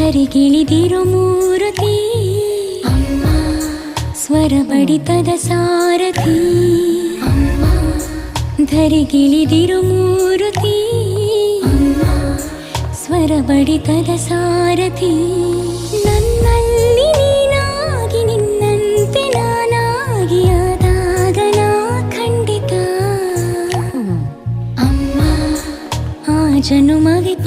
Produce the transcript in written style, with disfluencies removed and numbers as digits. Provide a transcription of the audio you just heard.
ಧರಿಗಿಳಿದಿರು ಮೂರುತಿ ಅಮ್ಮ, ಸ್ವರ ಬಡಿತದ ಸಾರಥಿ ಅಮ್ಮ, ಧರಿಗಿಳಿದಿರು ಮೂರುತಿ ಅಮ್ಮ, ಸ್ವರ ಬಡಿತದ ಸಾರಥಿ. ನನ್ನಲ್ಲಿ ನೀನಾಗಿ ನಿನ್ನಂತೆ ನಾನಾಗಿ ಆದಾಗ ನಾ ಖಂಡಿತ ಅಮ್ಮ, ಆ ಜನುಮವಿ